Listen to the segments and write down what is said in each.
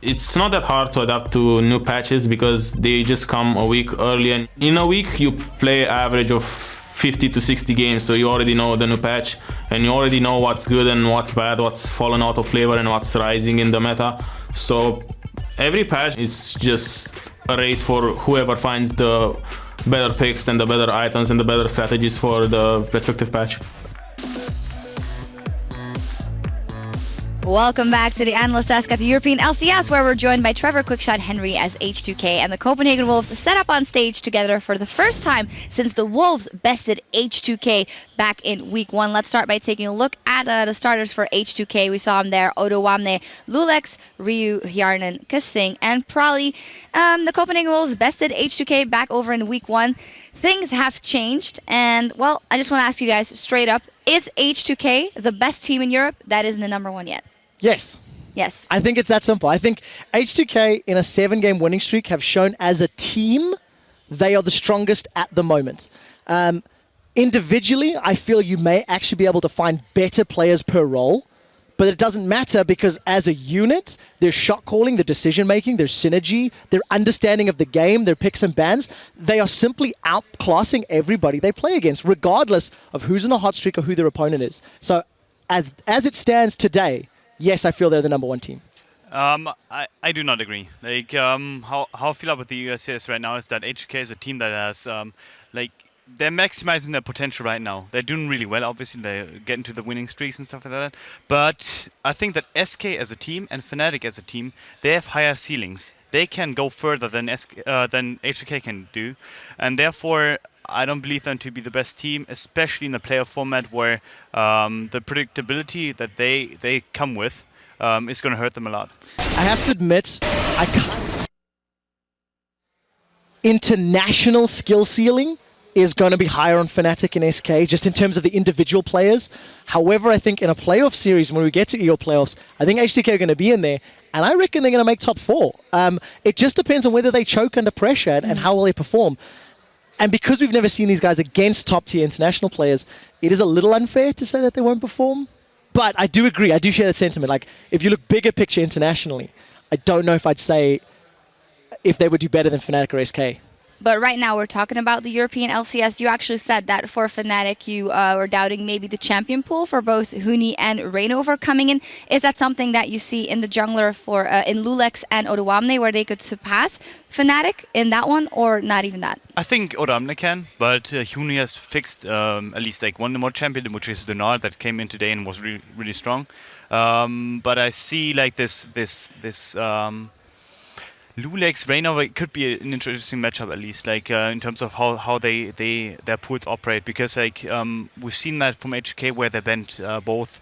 It's not that hard to adapt to new patches because they just come a week early, and in a week you play average of 50 to 60 games, so you already know the new patch and you already know what's good and what's bad, what's fallen out of flavor and what's rising in the meta. So every patch is just a race for whoever finds the better picks and the better items and the better strategies for the respective patch. Welcome back to the Analyst Desk at the European LCS, where we're joined by Trevor Quickshot Henry as H2K and the Copenhagen Wolves set up on stage together for the first time since the Wolves bested H2K back in week 1. Let's start by taking a look at the starters for H2K. We saw them there: Odowamne, Lulex, Ryu, Hjarnan, Kasing, and Prali. The Copenhagen Wolves bested H2K back over in week 1. Things have changed, and well, I just want to ask you guys straight up, is H2K the best team in Europe that isn't the number 1 yet? Yes. Yes. I think it's that simple. I think H2K in a 7-game winning streak have shown as a team they are the strongest at the moment. Individually, I feel you may actually be able to find better players per role, but it doesn't matter because as a unit, their shot calling, their decision making, their synergy, their understanding of the game, their picks and bans, they are simply outclassing everybody they play against, regardless of who's in a hot streak or who their opponent is. So as it stands today, yes, I feel they're the number 1 team. I do not agree. Like, how I feel about the EU LCS right now is that H2K is a team that has, they're maximizing their potential right now. They're doing really well, obviously. They're getting to the winning streaks and stuff like that. But I think that SK as a team and Fnatic as a team, they have higher ceilings. They can go further than H2K can do. And therefore, I don't believe them to be the best team, especially in a playoff format where the predictability that they come with is going to hurt them a lot. I have to admit, I can't. International skill ceiling is going to be higher on Fnatic and SK, just in terms of the individual players. However, I think in a playoff series, when we get to EU playoffs, I think H2K are going to be in there, and I reckon they're going to make top 4. It just depends on whether they choke under pressure and how will they perform. And because we've never seen these guys against top-tier international players, it is a little unfair to say that they won't perform. But I do agree. I do share that sentiment. Like, if you look bigger picture internationally, I don't know if I'd say if they would do better than Fnatic or SK. But right now we're talking about the European LCS. You actually said that for Fnatic you were doubting maybe the champion pool for both Huni and Reignover coming in. Is that something that you see in the jungler for in Lulex and Odowamne, where they could surpass Fnatic in that one, or not even that? I think Odowamne can, but Huni has fixed at least like one more champion, which is the Nard that came in today and was really, really strong. But I see like this Lulex Reignover could be an interesting matchup, at least, like in terms of how their pools operate, because like we've seen that from H2K where they banned both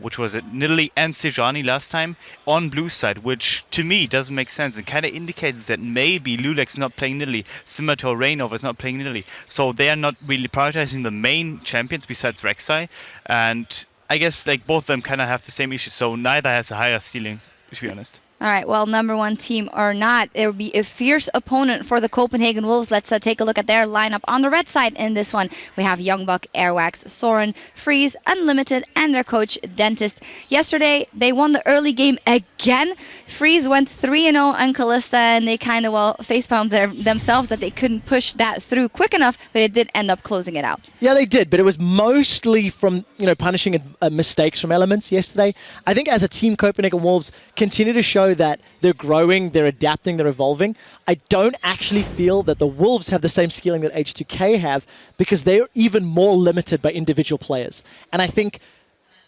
which was it, Nidalee and Sejuani last time on blue side, which to me doesn't make sense. It kind of indicates that maybe Lulex is not playing Nidalee, similar to Reignover is not playing Nidalee, so they are not really prioritizing the main champions besides Rek'Sai, and I guess like both of them kind of have the same issue, so neither has a higher ceiling, to be honest. All right, well, number 1 team or not, it will be a fierce opponent for the Copenhagen Wolves. Let's take a look at their lineup on the red side in this one. We have Youngbuck, Airwax, Soren, Freeze, Unlimited, and their coach, Dentist. Yesterday, they won the early game again. Freeze went 3-0 on Kalista, and they kind of, well, facepalmed themselves that they couldn't push that through quick enough, but it did end up closing it out. Yeah, they did, but it was mostly from, punishing mistakes from elements yesterday. I think as a team, Copenhagen Wolves continue to show that they're growing, they're adapting, they're evolving. I don't actually feel that the Wolves have the same skilling that H2K have, because they're even more limited by individual players. And I think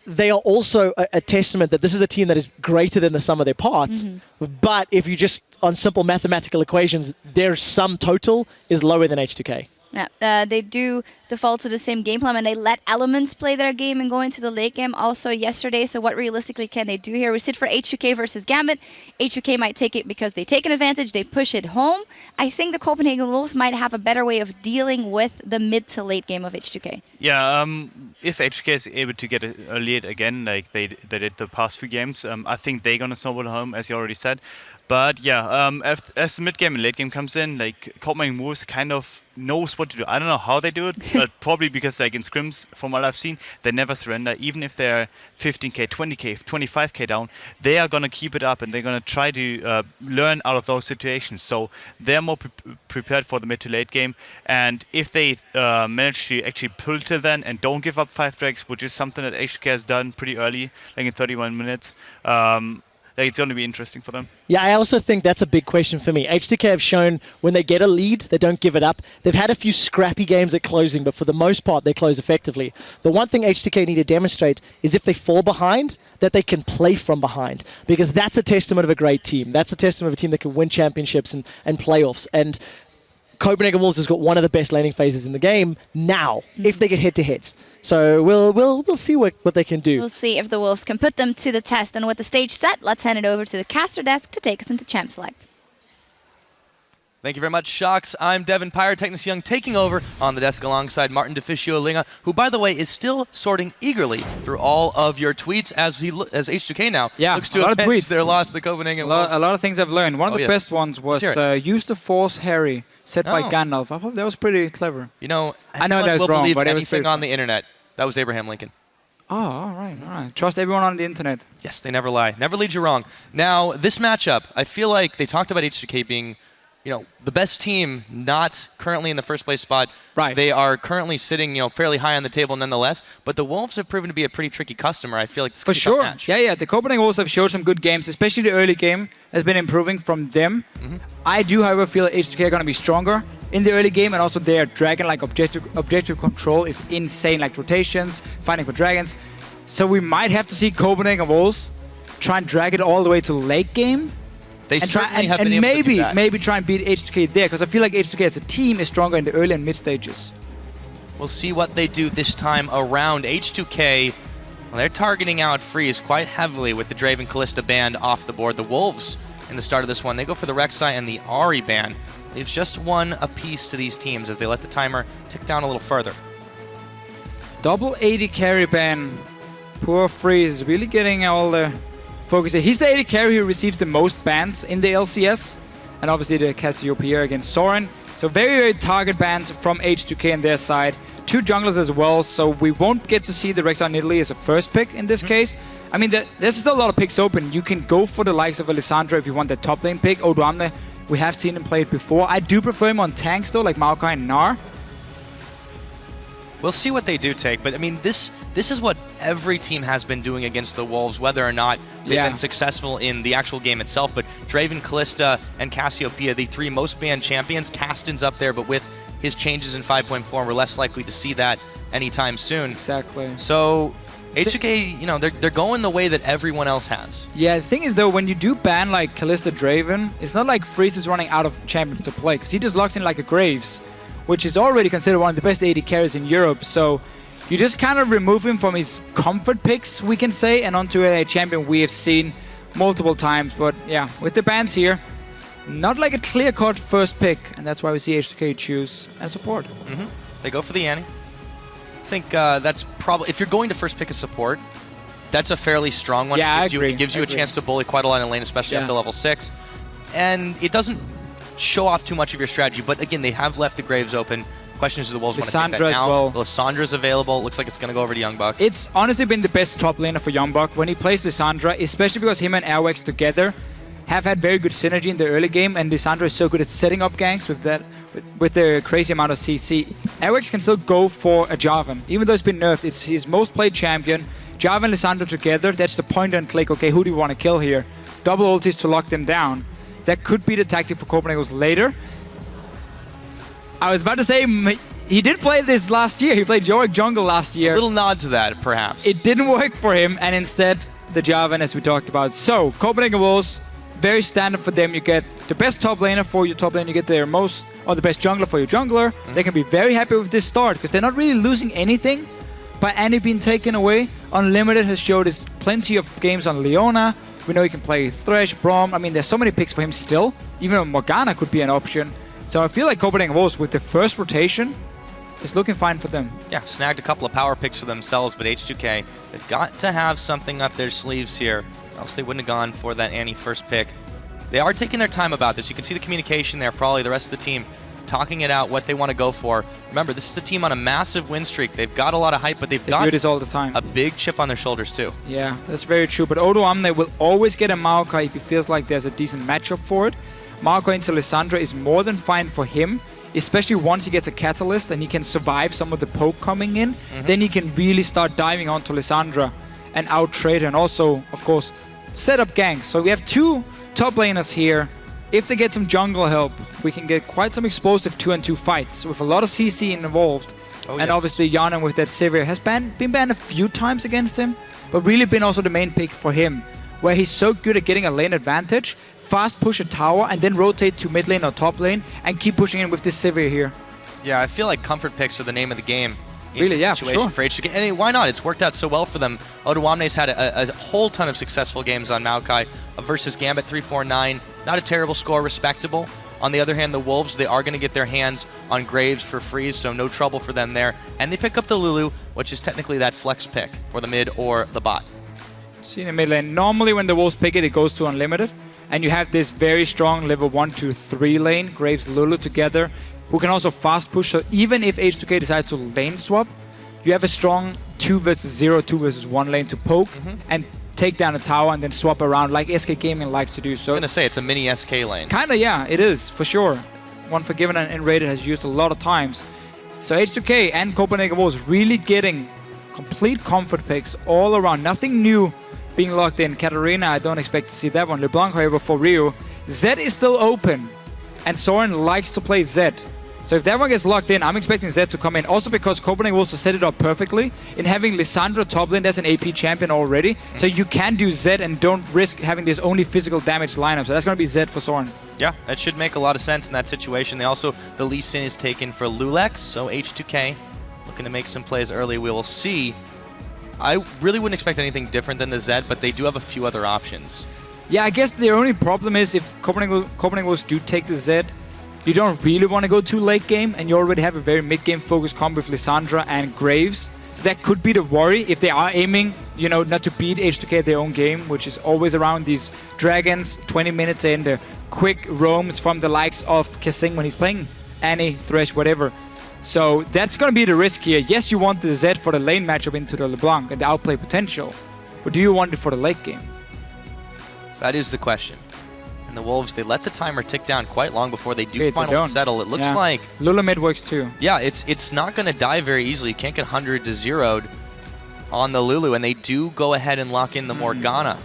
they are also a testament that this is a team that is greater than the sum of their parts. Mm-hmm. But if you just, on simple mathematical equations, their sum total is lower than H2K. Yeah, they do default to the same game plan, and they let elements play their game and go into the late game also yesterday. So what realistically can they do here? We sit for H2K versus Gambit. H2K might take it because they take an advantage, they push it home. I think the Copenhagen Wolves might have a better way of dealing with the mid to late game of H2K. Yeah, if H2K is able to get a lead again, like they did the past few games, I think they're going to snowball home, as you already said. But yeah, as the mid game and late game comes in, like Copenhagen Wolves kind of knows what to do. I don't know how they do it, but probably because like in scrims, from what I've seen, they never surrender. Even if they're 15k, 20k, 25k down, they are gonna keep it up and they're gonna try to learn out of those situations. So they're more prepared for the mid to late game. And if they manage to actually pull till then and don't give up 5 drags, which is something that H2K has done pretty early, like in 31 minutes. Like it's going to be interesting for them. Yeah, I also think that's a big question for me. H2K have shown when they get a lead, they don't give it up. They've had a few scrappy games at closing, but for the most part, they close effectively. The one thing H2K need to demonstrate is if they fall behind, that they can play from behind, because that's a testament of a great team. That's a testament of a team that can win championships and playoffs. And Copenhagen Wolves has got one of the best laning phases in the game now, if they get head-to-heads. So we'll see what they can do. We'll see if the Wolves can put them to the test. And with the stage set, let's hand it over to the caster desk to take us into Champ Select. Thank you very much, Shocks. I'm Devin Pyrotechnus Young, taking over on the desk alongside Martin DeFicio Linga, who, by the way, is still sorting eagerly through all of your tweets as H2K now looks to avenge their loss to Copenhagen Wolves. A lot of things I've learned. One of the best ones was use the Force Harry, said by Gandalf. I thought that was pretty clever. You know, I know that's wrong, but it was anything on the internet. That was Abraham Lincoln. Oh, all right. Trust everyone on the internet. Yes, they never lie. Never lead you wrong. Now, this matchup, I feel like they talked about H2K being, you know, the best team, not currently in the first place spot. Right. They are currently sitting, you know, fairly high on the table nonetheless. But the Wolves have proven to be a pretty tricky customer. I feel like this could be a tough match. Yeah. The Copenhagen Wolves have showed some good games, especially the early game has been improving from them. I do, however, feel that H2K are going to be stronger in the early game, and also their dragon-like objective control is insane, like rotations, fighting for dragons. So we might have to see Copenhagen Wolves try and drag it all the way to late game. They certainly have been able to do that. Maybe try and beat H2K there, because I feel like H2K as a team is stronger in the early and mid stages. We'll see what they do this time around. H2K, well, they're targeting out Freeze quite heavily with the Draven Callista ban off the board. The Wolves, in the start of this one, they go for the Rek'Sai and the Ahri ban. Leaves just one apiece to these teams as they let the timer tick down a little further. Double 80 carry ban. Poor Freeze, really getting all the focus here. He's the 80 carry who receives the most bans in the LCS. And obviously the Cassiopeia against Soren. So very, very target bans from H2K on their side. 2 junglers as well, so we won't get to see the Rek'Sai Nidalee as a first pick in this case. I mean, there's still a lot of picks open. You can go for the likes of Alessandro if you want the top lane pick. Odoamne, we have seen him play it before. I do prefer him on tanks though, like Maokai and Gnar. We'll see what they do take, but I mean, this is what every team has been doing against the Wolves, whether or not they've been successful in the actual game itself. But Draven, Callista, and Cassiopeia, the 3 most banned champions. Caston's up there, but with his changes in 5.4, we're less likely to see that anytime soon. Exactly. So H2K, you know, they're going the way that everyone else has. Yeah, the thing is though, when you do ban like Callista Draven, it's not like Freeze is running out of champions to play, because he just locks in like a Graves, which is already considered one of the best AD carries in Europe. So you just kind of remove him from his comfort picks, we can say, and onto a champion we have seen multiple times. But yeah, with the bans here, not like a clear-cut first pick, and that's why we see H2K choose and support. They go for the Annie. I think that's probably, if you're going to first pick a support, that's a fairly strong one. Yeah, It gives you a chance to bully quite a lot in lane, especially after level 6. And it doesn't show off too much of your strategy, but again, they have left the Graves open. Question is, do the Wolves want to take that now? Lissandra's available. Looks like it's going to go over to Youngbuck. It's honestly been the best top laner for Youngbuck when he plays Lissandra, especially because him and Airwax together have had very good synergy in the early game, and Lissandra is so good at setting up ganks with that, with the crazy amount of CC. Airwax can still go for a Jarvan. Even though it's been nerfed, it's his most played champion. Jarvan and Lissandra together, that's the point and click, okay, who do you want to kill here? Double ultis to lock them down. That could be the tactic for Copenhagen later. I was about to say, he did play this last year. He played Yorick Jungle last year. A little nod to that, perhaps. It didn't work for him, and instead, the Jarvan, as we talked about. So, Copenhagen Wolves, very standard for them. You get the best top laner for your top lane. You get their most, or the best jungler for your jungler. They can be very happy with this start, because they're not really losing anything by Annie being taken away. Unlimited has showed us plenty of games on Leona. We know he can play Thresh, Braum. I mean, there's so many picks for him still. Even Morgana could be an option. So I feel like Copenhagen Wolves, with the first rotation, is looking fine for them. Yeah, snagged a couple of power picks for themselves, but H2K, they've got to have something up their sleeves here, else they wouldn't have gone for that Annie first pick. they are taking their time about this. You can see the communication there, probably the rest of the team talking it out, what they want to go for. Remember, this is a team on a massive win streak. They've got a lot of hype, but they've got do this all the time. A big chip on their shoulders too. Yeah, that's very true. But Odoamne will always get a Maokai if he feels like there's a decent matchup for it. Maokai into Lissandra is more than fine for him, especially once he gets a Catalyst and he can survive some of the poke coming in. Then he can really start diving onto Lissandra and out-trade her, and also, of course, set up ganks. So we have two top laners here. If they get some jungle help, we can get quite some explosive 2-on-2 fights with a lot of CC involved. And obviously Yanan with that Sivir has been banned a few times against him, but really been also the main pick for him, where he's so good at getting a lane advantage, fast push a tower, and then rotate to mid lane or top lane, and keep pushing in with this Sivir here. Yeah, I feel like comfort picks are the name of the game. Really, yeah, situation for H2K. And why not? It's worked out so well for them. Odoamne's had a whole ton of successful games on Maokai versus Gambit 3-4-9. Not a terrible score, respectable. On the other hand, the Wolves, they are going to get their hands on Graves for free, so no trouble for them there. And they pick up the Lulu, which is technically that flex pick for the mid or the bot. See in the mid lane. Normally when the Wolves pick it, it goes to unlimited. And you have this very strong level 1 to 3 lane, Graves, Lulu together, who can also fast push. So even if H2K decides to lane swap, you have a strong 2 versus 0, 2 versus 1 lane to poke and take down a tower and then swap around like SK Gaming likes to do. So I was going to say, it's a mini SK lane. Kinda, yeah, it is, for sure. One Forgiven and Rated has used a lot of times. So H2K and Copenhagen Wolves really getting complete comfort picks all around. Nothing new being locked in. Katarina, I don't expect to see that one. LeBlanc, however, for Rio. Zed is still open, and Soren likes to play Zed. So if that one gets locked in, I'm expecting Zed to come in. Also because Copenhagen wants to set it up perfectly in having Lissandra top lane as an AP champion already. So you can do Zed and don't risk having this only physical damage lineup. So that's going to be Zed for Soren. Yeah, that should make a lot of sense in that situation. They also, the Lee Sin is taken for Lulex, so H2K looking to make some plays early. We will see. I really wouldn't expect anything different than the Zed, but they do have a few other options. Yeah, I guess the only problem is if Copenhagen Wolves do take the Zed, you don't really want to go too late game, and you already have a very mid-game focused combo with Lissandra and Graves. So that could be the worry if they are aiming, you know, not to beat H2K at their own game, which is always around these dragons, 20 minutes in, the quick roams from the likes of Kasing when he's playing Annie, Thresh, whatever. So that's going to be the risk here. Yes, you want the Zed for the lane matchup into the LeBlanc and the outplay potential, but do you want it for the late game? That is the question. And the Wolves, they let the timer tick down quite long before they do finally settle. It looks like Lula mid works too. Yeah, it's not going to die very easily. You can't get 100 to 0'd on the Lulu, and they do go ahead and lock in the Morgana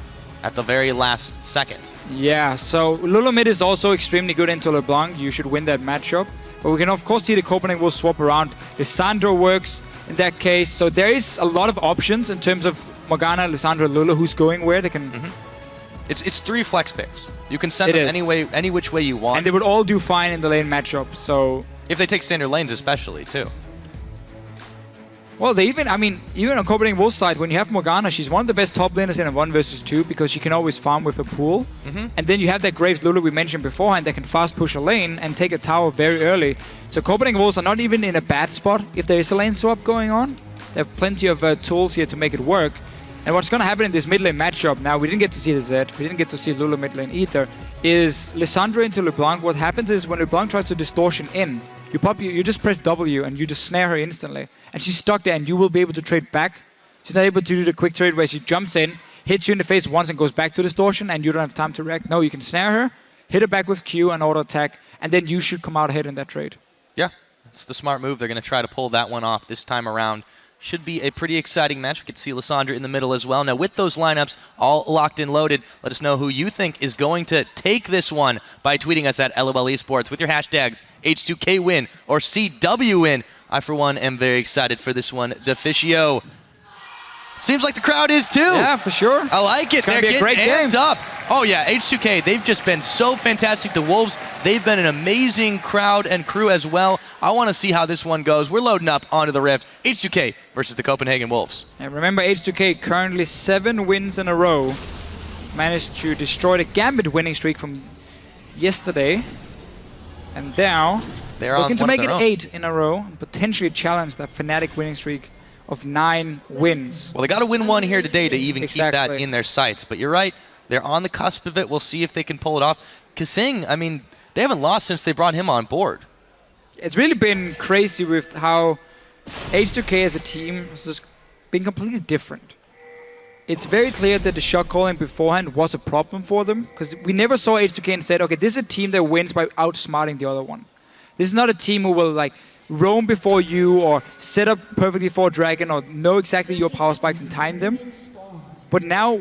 at the very last second. Yeah, so Lula mid is also extremely good into LeBlanc. You should win that matchup. But we can of course see the Copenhagen will swap around. Lissandra works in that case. So there is a lot of options in terms of Morgana, Lissandra, Lula, who's going where. They can... It's 3 flex picks. You can send them any which way you want. And they would all do fine in the lane matchup, so... If they take standard lanes especially, too. Well, they even on Copenhagen Wolves side, when you have Morgana, she's one of the best top laners in a 1 versus 2 because she can always farm with a pool. And then you have that Graves Lulu we mentioned beforehand that can fast push a lane and take a tower very early. So Copenhagen Wolves are not even in a bad spot if there is a lane swap going on. They have plenty of tools here to make it work. And what's going to happen in this mid lane matchup, now we didn't get to see the Zed, we didn't get to see Lulu mid lane either, is Lissandra into LeBlanc. What happens is when LeBlanc tries to distortion in, you just press W and you just snare her instantly. And she's stuck there and you will be able to trade back. She's not able to do the quick trade where she jumps in, hits you in the face once and goes back to distortion and you don't have time to react. No, you can snare her, hit her back with Q and auto attack, and then you should come out ahead in that trade. Yeah, it's the smart move. They're going to try to pull that one off this time around. Should be a pretty exciting match. We could see Lissandra in the middle as well. Now, with those lineups all locked and loaded, let us know who you think is going to take this one by tweeting us at LOL Esports with your hashtags H2K win or CW win. I, for one, am very excited for this one. Deficio. Seems like the crowd is too. Yeah, for sure. I like it. They're getting amped up. Oh yeah, H2K, they've just been so fantastic. The Wolves, they've been an amazing crowd and crew as well. I want to see how this one goes. We're loading up onto the Rift. H2K versus the Copenhagen Wolves. And remember, H2K currently 7 wins in a row. Managed to destroy the Gambit winning streak from yesterday. And now, they're looking to make it 8 in a row and potentially challenge that Fnatic winning streak of 9 wins. Well, they got to win one here today to even keep that in their sights. But you're right, They're on the cusp of it. We'll see if they can pull it off. Kasing, I mean, they haven't lost since they brought him on board. It's really been crazy with how H2K as a team has just been completely different. It's very clear that the shot calling beforehand was a problem for them, because we never saw H2K and said, okay, this is a team that wins by outsmarting the other one. This is not a team who will like roam before you or set up perfectly for a dragon or know exactly your power spikes and time them. But now,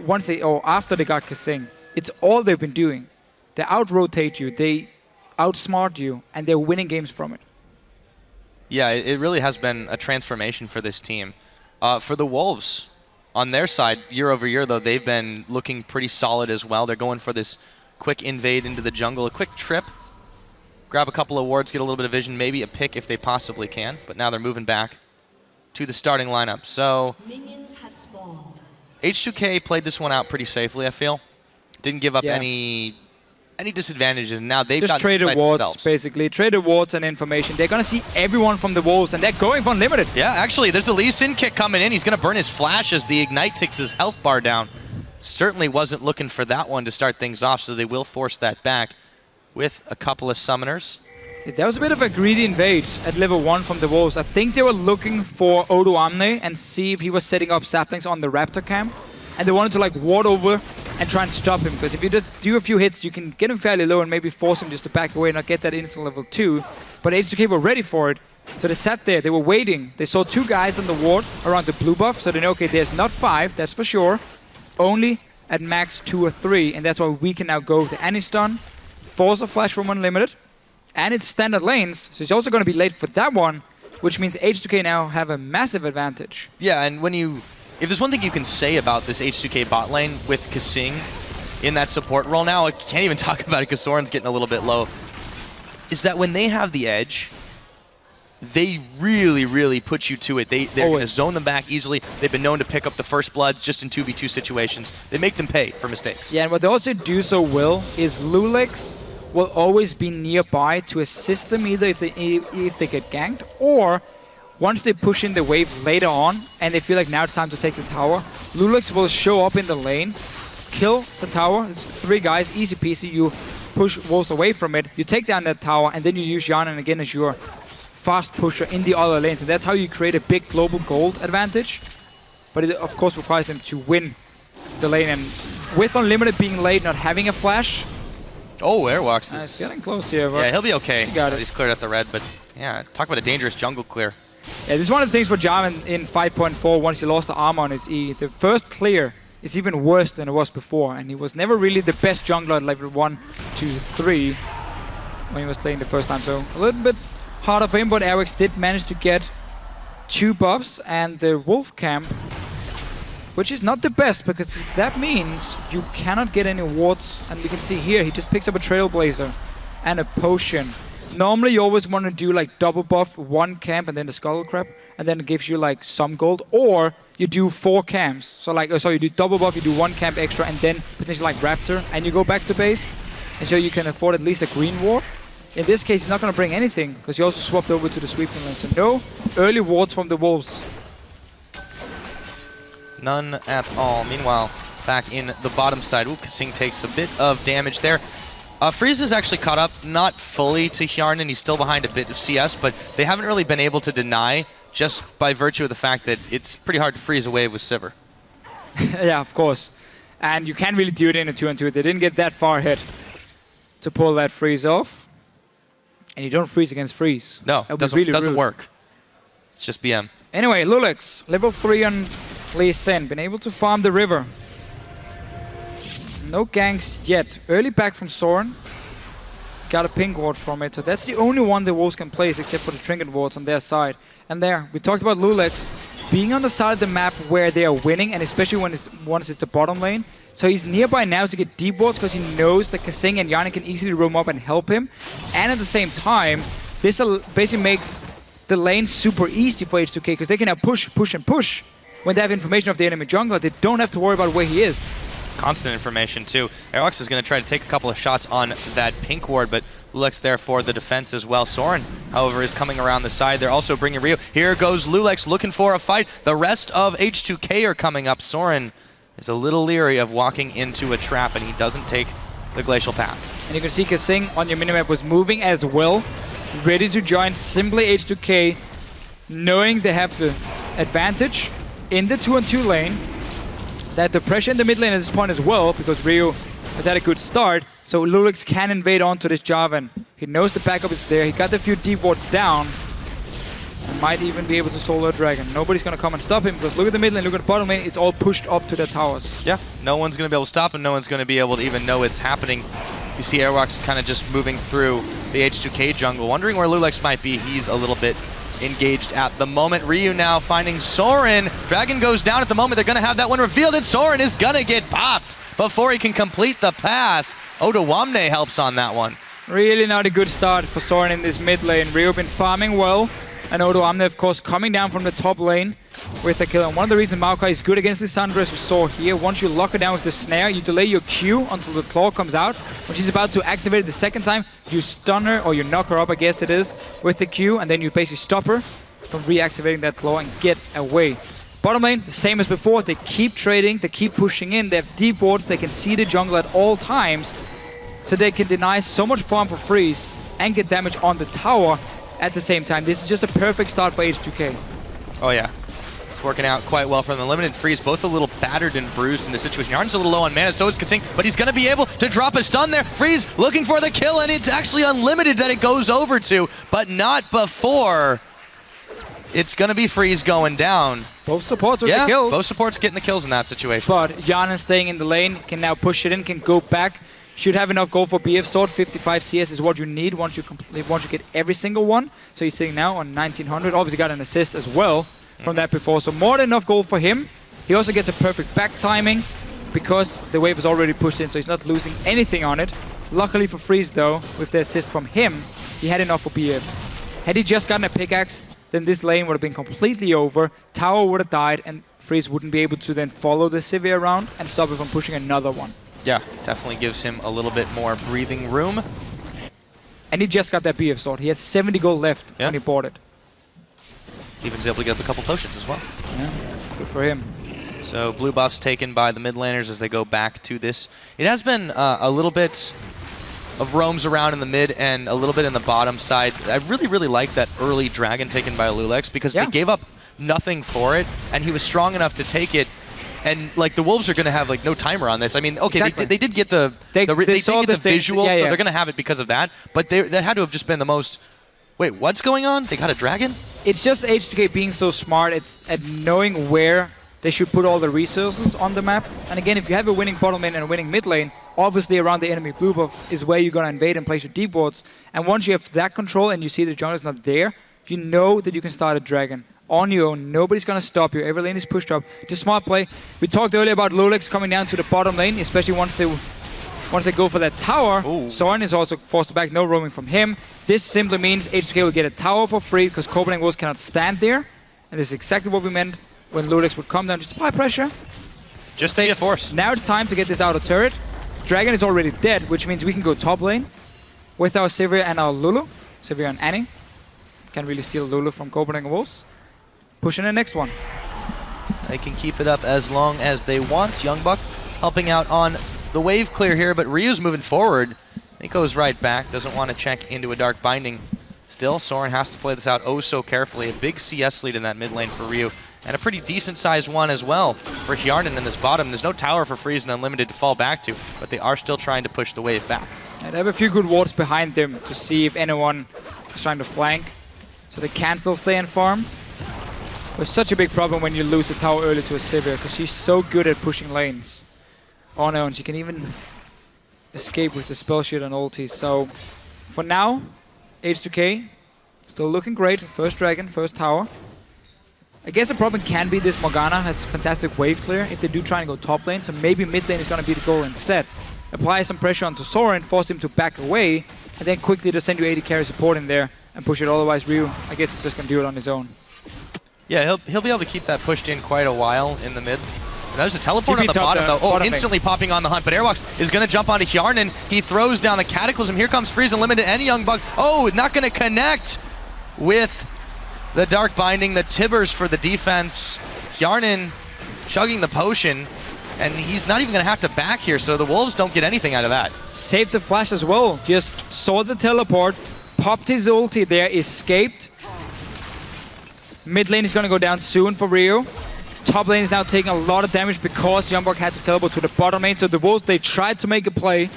after they got Kasing, it's all they've been doing. They out-rotate you, they outsmart you, and they're winning games from it. Yeah, it really has been a transformation for this team. For the Wolves, on their side, year over year, though, they've been looking pretty solid as well. They're going for this quick invade into the jungle, a quick trip, grab a couple of wards, get a little bit of vision, maybe a pick if they possibly can. But now they're moving back to the starting lineup. So H2K played this one out pretty safely, I feel. Didn't give up any disadvantages, and now they've just got traded wards, themselves. basically. Traded wards and information. They're going to see everyone from the Wolves, and they're going for Unlimited. Yeah, actually, there's a Lee Sin kick coming in. He's going to burn his flash as the Ignite takes his health bar down. Certainly wasn't looking for that one to start things off, so they will force that back with a couple of summoners. There was a bit of a greedy invade at level 1 from the Wolves. I think they were looking for Odo Amne and see if he was setting up saplings on the Raptor camp. And they wanted to like ward over and try and stop him, because if you just do a few hits, you can get him fairly low and maybe force him just to back away and not get that instant level 2. But H2K were ready for it, so they sat there, they were waiting. They saw 2 guys on the ward around the blue buff, so they know, okay, there's not 5, that's for sure. Only at max 2 or 3, and that's why we can now go with the Aniston, force a flash from Unlimited, and it's standard lanes, so it's also going to be late for that one, which means H2K now have a massive advantage. Yeah, and if there's one thing you can say about this H2K bot lane with Kasing in that support role now, I can't even talk about it because Soren's getting a little bit low, is that when they have the edge, they really, really put you to it. They're going to zone them back easily. They've been known to pick up the first bloods just in 2v2 situations. They make them pay for mistakes. Yeah, and what they also do so well is Lulex will always be nearby to assist them, either if they get ganked, or once they push in the wave later on and they feel like now it's time to take the tower, Lulex will show up in the lane, kill the tower. It's 3 guys, easy peasy. You push Wolves away from it, you take down that tower, and then you use Yanan again as your fast pusher in the other lanes. And that's how you create a big global gold advantage. But it, of course, requires them to win the lane. And with Unlimited being late, not having a flash... Oh, Airwalks is... It's getting close here. Yeah, he'll be okay. He got it. He's cleared out the red, but yeah, talk about a dangerous jungle clear. Yeah, this is one of the things for Jarvan in 5.4 once he lost the armor on his E. The first clear is even worse than it was before, and he was never really the best jungler at level 1, 2, 3 when he was playing the first time. So a little bit harder for him, but Airwalks did manage to get 2 buffs and the Wolf camp, which is not the best, because that means you cannot get any wards. And we can see here, he just picks up a Trailblazer and a potion. Normally you always want to do like double buff 1 camp and then the Skull Crab, and then it gives you like some gold, or you do 4 camps. So like, you do double buff, you do 1 camp extra, and then potentially like Raptor, and you go back to base, and so you can afford at least a green ward. In this case, he's not going to bring anything, because he also swapped over to the sweeping lane. So no early wards from the Wolves. None at all. Meanwhile, back in the bottom side, Kasing takes a bit of damage there. Freeze is actually caught up, not fully to Hjarnan. He's still behind a bit of CS, but they haven't really been able to deny just by virtue of the fact that it's pretty hard to freeze a wave with Sivir. Yeah, of course. And you can't really do it in a 2-on-2. They didn't get that far ahead to pull that freeze off. And you don't freeze against freeze. No, it doesn't work. It's just BM. Anyway, Lulex, level 3 on Lee Sin, been able to farm the river. No ganks yet. Early back from Soren. Got a pink ward from it, so that's the only one the Wolves can place, except for the trinket wards on their side. And there, we talked about Lulex being on the side of the map where they are winning, and especially once it's the bottom lane. So he's nearby now to get deep wards, because he knows that Kasing and Yarnik can easily roam up and help him. And at the same time, this basically makes the lane super easy for H2K, because they can now push, push, and push. When they have information of the enemy jungler, they don't have to worry about where he is. Constant information too. Aerox is going to try to take a couple of shots on that pink ward, but Lulex there for the defense as well. Soren, however, is coming around the side. They're also bringing Rio. Here goes Lulex looking for a fight. The rest of H2K are coming up. Soren is a little leery of walking into a trap, and he doesn't take the glacial path. And you can see Kasing on your minimap was moving as well, ready to join simply H2K, knowing they have the advantage in the 2-on-2 lane, that the pressure in the mid lane at this point as well, because Ryu has had a good start, so Lulix can invade onto this Jarvan. He knows the backup is there, he got the few deep wards down, and might even be able to solo a dragon. Nobody's gonna come and stop him, because look at the mid lane, look at the bottom lane, it's all pushed up to their towers. Yeah, no one's gonna be able to stop him, no one's gonna be able to even know it's happening. You see Airwalks kind of just moving through the H2K jungle, wondering where Lulix might be. He's a little bit engaged at the moment. Ryu now finding Soren. Dragon goes down at the moment. They're going to have that one revealed, and Soren is going to get popped before he can complete the path. Odawamne helps on that one. Really not a good start for Soren in this mid lane. Ryu been farming well, and Odoamne, of course, coming down from the top lane with the kill. And one of the reasons Maokai is good against Lissandra, as we saw here, once you lock her down with the snare, you delay your Q until the claw comes out. When she's about to activate it the second time, you stun her, or you knock her up, I guess it is, with the Q, and then you basically stop her from reactivating that claw and get away. Bottom lane, the same as before. They keep trading, they keep pushing in, they have deep wards, they can see the jungle at all times, so they can deny so much farm for freeze and get damage on the tower at the same time. This is just a perfect start for H2K. Oh yeah, it's working out quite well for them. The limited freeze, both a little battered and bruised in this situation. Yarn's a little low on mana, so is Kasing, but he's gonna be able to drop a stun there. Freeze looking for the kill, and it's actually unlimited that it goes over to, but not before. It's gonna be Freeze going down. Both supports with the kills. Both supports getting the kills in that situation. But Yarn staying in the lane, can now push it in, can go back. Should have enough gold for BF Sword. 55 CS is what you need once you get every single one. So he's sitting now on 1900. Obviously got an assist as well from that before. So more than enough gold for him. He also gets a perfect back timing because the wave is already pushed in, so he's not losing anything on it. Luckily for Freeze though, with the assist from him, he had enough for BF. Had he just gotten a pickaxe, then this lane would have been completely over. Tower would have died, and Freeze wouldn't be able to then follow the Sivir around and stop it from pushing another one. Yeah, definitely gives him a little bit more breathing room. And he just got that BF sword. He has 70 gold left when he bought it. Even's able to get a couple potions as well. Yeah, good for him. So blue buffs taken by the mid laners as they go back to this. It has been a little bit of roams around in the mid and a little bit in the bottom side. I really, really like that early dragon taken by Lulix because they gave up nothing for it, and he was strong enough to take it. And like the Wolves are going to have like no timer on this. I mean, okay, they did get the visual, so they're going to have it because of that. But that had to have just been the most. Wait, what's going on? They got a dragon? It's just H2K being so smart. It's at knowing where they should put all the resources on the map. And again, if you have a winning bottom lane and a winning mid lane, obviously around the enemy blue buff is where you're going to invade and place your deep wards. And once you have that control and you see the jungle is not there, you know that you can start a dragon. On your own, nobody's gonna stop you. Every lane is pushed up. Just smart play. We talked earlier about Lulix coming down to the bottom lane, especially once they go for that tower. Soren is also forced back, no roaming from him. This simply means H2K will get a tower for free because Copenhagen Wolves cannot stand there. And this is exactly what we meant when Lulix would come down. Just apply pressure. Just to be a force. Now it's time to get this outer turret. Dragon is already dead, which means we can go top lane with our Sivir and our Lulu. Sivir and Annie. Can't really steal Lulu from Copenhagen Wolves. Pushing the next one. They can keep it up as long as they want. Youngbuck helping out on the wave clear here, but Ryu's moving forward. He goes right back, doesn't want to check into a Dark Binding. Still, Soren has to play this out oh so carefully. A big CS lead in that mid lane for Ryu, and a pretty decent sized one as well for Hjarnan in this bottom. There's no tower for Freeze and Unlimited to fall back to, but they are still trying to push the wave back. And they have a few good wards behind them to see if anyone is trying to flank, so they can still stay and farm. It's such a big problem when you lose a tower early to a Sivir, because she's so good at pushing lanes on her own. She can even escape with the spell shield and ulti. So for now, H2K still looking great. First dragon, first tower. I guess the problem can be this Morgana has fantastic wave clear if they do try and go top lane, so maybe mid lane is going to be the goal instead. Apply some pressure onto Soren, force him to back away, and then quickly just send you 80 carry support in there and push it. Otherwise Ryu, I guess, is just going to do it on his own. Yeah, he'll be able to keep that pushed in quite a while in the mid. There's a teleport on the bottom, though. Oh, instantly popping on the hunt, but Airwalks is going to jump onto Hjarnan. He throws down the Cataclysm. Here comes Freeze Unlimited and Youngbug. Oh, not going to connect with the Dark Binding. The Tibbers for the defense. Hjarnan chugging the potion, And he's not even going to have to back here, so the Wolves don't get anything out of that. Saved the flash as well. Just saw the teleport, popped his ulti there, escaped. Mid lane is going to go down soon for Rio. Top lane is now taking a lot of damage because Youngbuck had to teleport to the bottom lane. So the Wolves, they tried to make a play.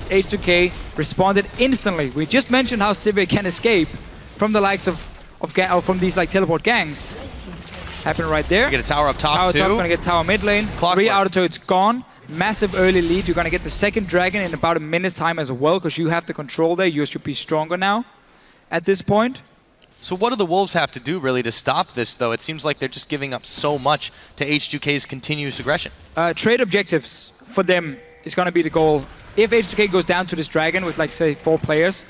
H2K responded instantly. We just mentioned how Sivir can escape from the likes of from these like teleport gangs. Happened right there. Get a tower up top tower too. Top, gonna get tower mid lane. Three auto turrets gone. Massive early lead. You're gonna get the second dragon in about a minute's time as well, because you have the control there. You should be stronger now at this point. So what do the Wolves have to do really to stop this, though? It seems like they're just giving up so much to H2K's continuous aggression. Trade objectives for them is gonna be the goal. If H2K goes down to this dragon with, like, say, 4 players,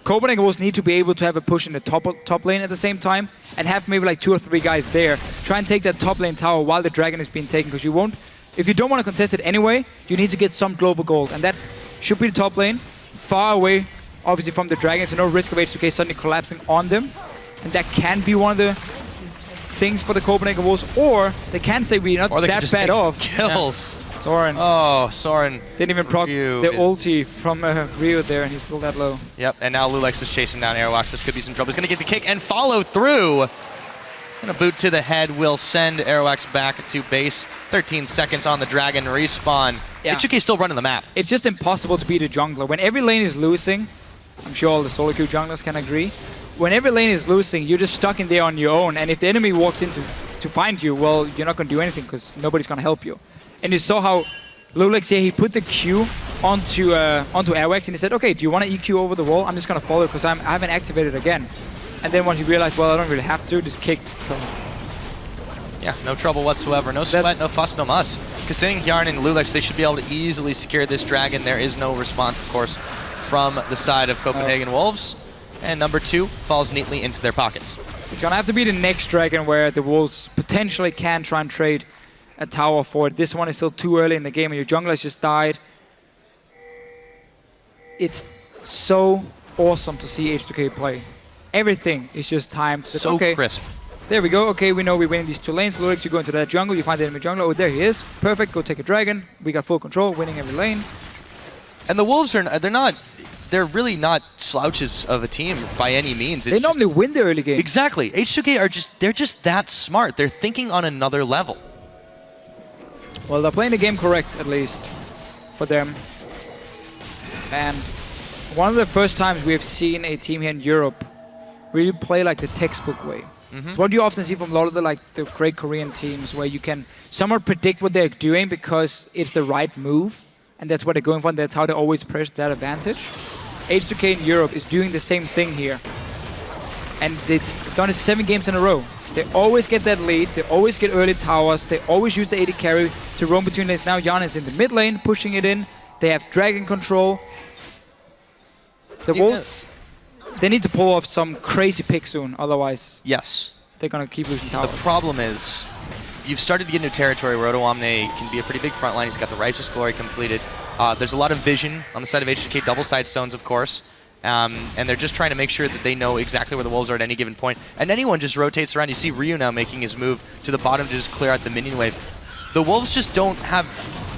Copenhagen Wolves need to be able to have a push in the top lane at the same time and have maybe like 2 or 3 guys there. Try and take that top lane tower while the dragon is being taken, because you won't. If you don't want to contest it anyway, you need to get some global gold, and that should be the top lane, far away, obviously, from the dragon, so no risk of H2K suddenly collapsing on them. And that can be one of the things for the Copenhagen Wolves, or they can say we're not that bad off. Kills. Yeah. Soren. Oh, Soren. Didn't even proc the ulti from Rio there, and he's still that low. Yep, and now Lulex is chasing down Airwax. This could be some trouble. He's going to get the kick and follow through. And a boot to the head will send Airwax back to base. 13 seconds on the dragon respawn. Yeah. H2K still running the map. It's just impossible to beat a jungler. When every lane is losing, I'm sure all the solo queue junglers can agree, when every lane is losing, you're just stuck in there on your own, and if the enemy walks in to find you, well, you're not going to do anything because nobody's going to help you. And you saw how Lulex here, he put the Q onto Airwax, and he said, okay, do you want to EQ over the wall? I'm just going to follow because I haven't activated again. And then once he realized, well, I don't really have to, just kick. Yeah, no trouble whatsoever. No sweat, no fuss, no muss. Considering Yarn and Lulex, they should be able to easily secure this dragon. There is no response, of course, from the side of Copenhagen Wolves. And number 2 falls neatly into their pockets. It's going to have to be the next dragon where the Wolves potentially can try and trade a tower for it. This one is still too early in the game, and your jungler has just died. It's so awesome to see H2K play. Everything is just timed. So okay, crisp. There we go. Okay, we know we're winning these 2 lanes. Lulex, you go into that jungle, you find the enemy jungler. Oh, there he is. Perfect. Go take a dragon. We got full control, winning every lane. And the Wolves they're really not slouches of a team by any means. They normally win the early game. Exactly. H2K they're just that smart. They're thinking on another level. Well, they're playing the game correct, at least, for them. And one of the first times we have seen a team here in Europe really play like the textbook way. It's what you often see from a lot of the great Korean teams, where you can somewhat predict what they're doing because it's the right move, and that's what they're going for, and that's how they always press that advantage. H2K in Europe is doing the same thing here. And they've done it 7 games in a row. They always get that lead, they always get early towers, they always use the AD carry to roam between lanes. Now Jan is in the mid lane, pushing it in. They have dragon control. The Wolves, they need to pull off some crazy pick soon, otherwise they're going to keep losing towers. The problem is, you've started to get into territory where Odoamne can be a pretty big front line. He's got the Righteous Glory completed. There's a lot of vision on the side of H2K, double side stones, of course. And they're just trying to make sure that they know exactly where the Wolves are at any given point. And anyone just rotates around. You see Ryu now making his move to the bottom to just clear out the minion wave. The Wolves just don't have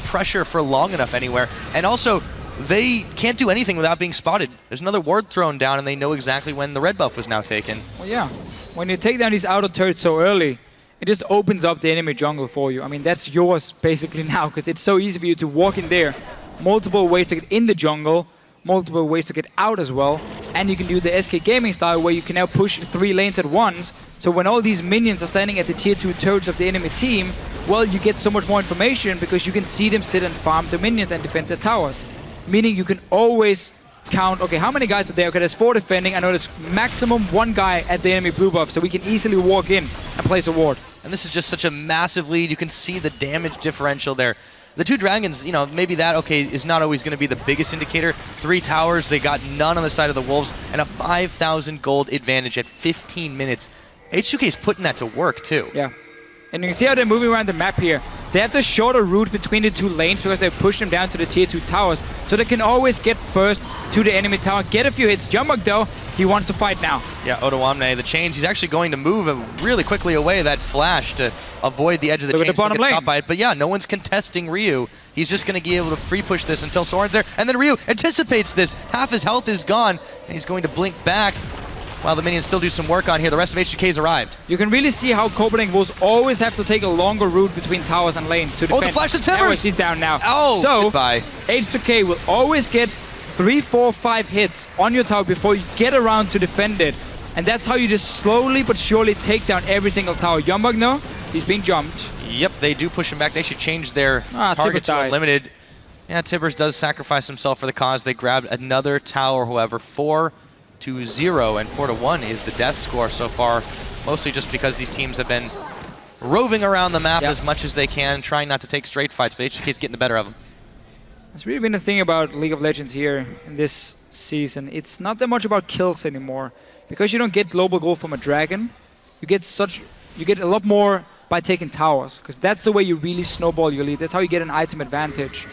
pressure for long enough anywhere. And also, they can't do anything without being spotted. There's another ward thrown down, and they know exactly when the red buff was now taken. Well, yeah. When you take down these outer turrets so early, it just opens up the enemy jungle for you. I mean, that's yours basically now, because it's so easy for you to walk in there. Multiple ways to get in the jungle, multiple ways to get out as well. And you can do the SK Gaming style, where you can now push 3 lanes at once. So when all these minions are standing at the tier 2 turrets of the enemy team, well, you get so much more information because you can see them sit and farm the minions and defend the towers. Meaning you can always count, okay, how many guys are there? Okay, there's 4 defending. I know there's maximum 1 guy at the enemy blue buff, so we can easily walk in and place a ward. And this is just such a massive lead. You can see the damage differential there. The 2 dragons, you know, maybe that, okay, is not always going to be the biggest indicator. 3 towers, they got none on the side of the Wolves, and a 5,000 gold advantage at 15 minutes. H2K is putting that to work, too. Yeah. And you can see how they're moving around the map here. they have the shorter route between the 2 lanes because they push them down to the tier 2 towers, so they can always get first to the enemy tower, get a few hits. Jumbok though, he wants to fight now. Yeah, Odoamne, the chains, he's actually going to move really quickly away that flash to avoid the edge of the chains. The bottom lane. By it. But yeah, no one's contesting Ryu. He's just going to be able to free push this until Soren's there, and then Ryu anticipates this. Half his health is gone, and he's going to blink back while the minions still do some work on here. The rest of H2K's arrived. You can really see how Copenhagen Wolves always have to take a longer route between towers and lanes to defend. Oh, the flash to Timbers! He's down now. Oh, so goodbye. H2K will always get 3, 4, 5 hits on your tower before you get around to defend it. And that's how you just slowly but surely take down every single tower. Jumbok, no, he's being jumped. Yep, they do push him back. They should change their target to unlimited. Yeah, Tibbers does sacrifice himself for the cause. They grabbed another tower, however, 4-0, and 4-1 is the death score so far, mostly just because these teams have been roving around the map as much as they can, trying not to take straight fights, but H2K's getting the better of them. It's really been the thing about League of Legends here in this season. It's not that much about kills anymore. Because you don't get global gold from a dragon, you get a lot more by taking towers, because that's the way you really snowball your lead. That's how you get an item advantage.